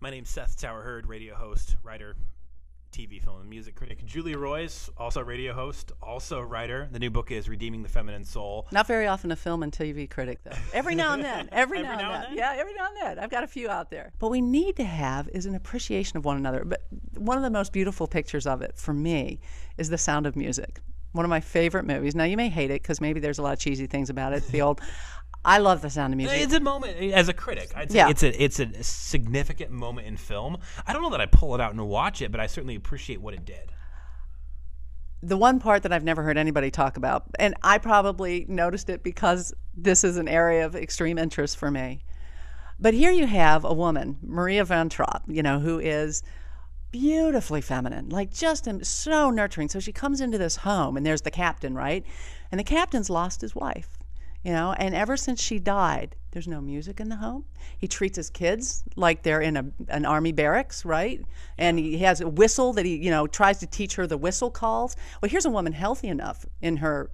My name's Seth Tower Hurd, radio host, writer, TV, film, and music critic. Julia Royce, also radio host, also writer. The new book is Redeeming the Feminine Soul. Not very often a film and TV critic, though. Every now and then. Every now and then. Yeah, every now and then. I've got a few out there. What we need to have is an appreciation of one another. But one of the most beautiful pictures of it, for me, is The Sound of Music. One of my favorite movies. Now, you may hate it because maybe there's a lot of cheesy things about it. The old... I love The Sound of Music. It's a moment, as a critic, I'd say it's a significant moment in film. I don't know that I pull it out and watch it, but I certainly appreciate what it did. The one part that I've never heard anybody talk about, and I probably noticed it because this is an area of extreme interest for me. But here you have a woman, Maria van Trapp, who is beautifully feminine, like just so nurturing. So she comes into this home, and there's the captain, right? And the captain's lost his wife. And ever since she died, there's no music in the home. He treats his kids like they're in an army barracks, right? And he has a whistle that he, tries to teach her the whistle calls. Well, here's a woman healthy enough in her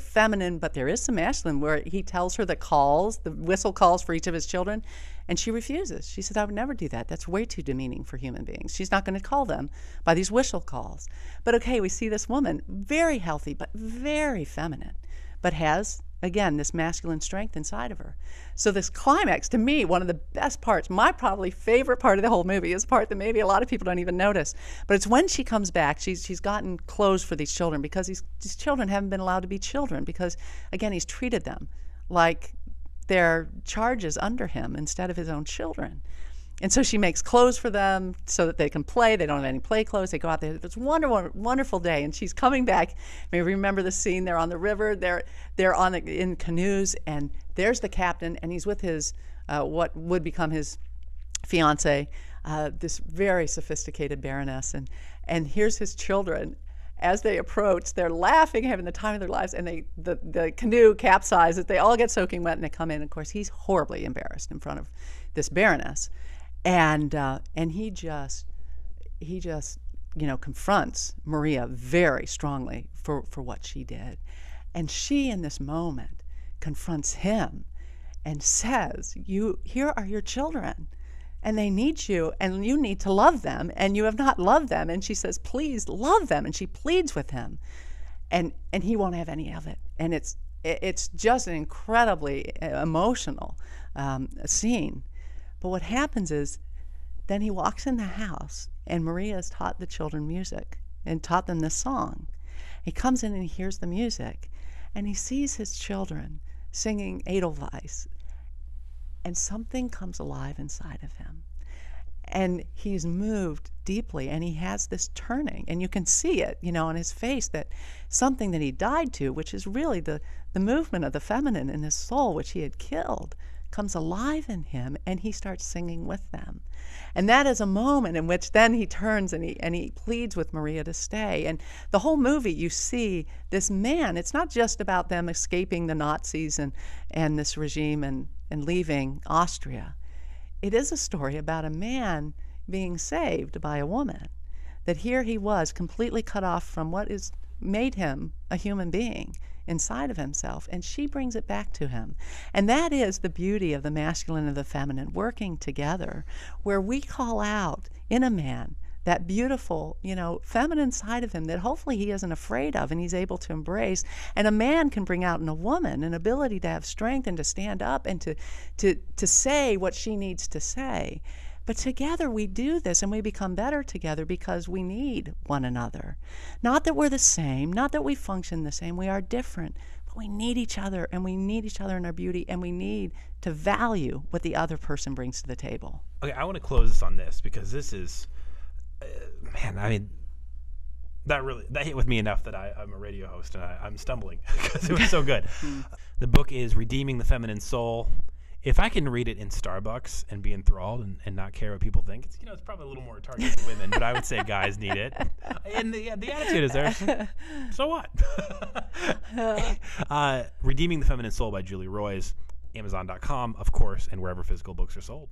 feminine, but there is some masculine, where he tells her the whistle calls for each of his children, and she refuses. She says, I would never do that. That's way too demeaning for human beings. She's not going to call them by these whistle calls. But okay, we see this woman, very healthy, but very feminine, but has... again, this masculine strength inside of her. So this climax, to me, one of the best parts, my probably favorite part of the whole movie, is a part that maybe a lot of people don't even notice. But it's when she comes back, she's gotten clothes for these children, because these children haven't been allowed to be children, because, again, he's treated them like they're charges under him instead of his own children. And so she makes clothes for them so that they can play. They don't have any play clothes. They go out there. It's a wonderful, wonderful day. And she's coming back. Maybe remember the scene. They're on the river. They're in canoes. And there's the captain. And he's with his, what would become his fiancée, this very sophisticated baroness. And here's his children. As they approach, they're laughing, having the time of their lives. And the canoe capsizes. They all get soaking wet. And they come in. Of course, he's horribly embarrassed in front of this baroness. And he just confronts Maria very strongly for what she did. And she, in this moment, confronts him and says, here are your children, and they need you, and you need to love them, and you have not loved them. And she says, please love them. And she pleads with him, and he won't have any of it. And it's just an incredibly emotional scene. But what happens is, then he walks in the house, and Maria has taught the children music and taught them this song. He comes in and he hears the music, and he sees his children singing Edelweiss, and something comes alive inside of him. And he's moved deeply, and he has this turning, and you can see it, on his face, that something that he died to, which is really the movement of the feminine in his soul, which he had killed, comes alive in him, and he starts singing with them. And that is a moment in which then he turns and he pleads with Maria to stay. And the whole movie, you see this man. It's not just about them escaping the Nazis and this regime and leaving Austria. It is a story about a man being saved by a woman. That here he was, completely cut off from what is made him a human being inside of himself, and she brings it back to him. And that is the beauty of the masculine and the feminine working together, where we call out in a man that beautiful, feminine side of him that hopefully he isn't afraid of and he's able to embrace. And a man can bring out in a woman an ability to have strength and to stand up and to say what she needs to say. But together we do this, and we become better together because we need one another. Not that we're the same, not that we function the same, we are different, but we need each other, and we need each other in our beauty, and we need to value what the other person brings to the table. Okay, I want to close this on this, because this is, that hit with me enough that I'm a radio host, and I'm stumbling because it was so good. The book is Redeeming the Feminine Soul. If I can read it in Starbucks and be enthralled and not care what people think, it's probably a little more targeted to women, but I would say guys need it. And the attitude is there. So what? Redeeming the Feminine Soul by Julia Royce, Amazon.com, of course, and wherever physical books are sold.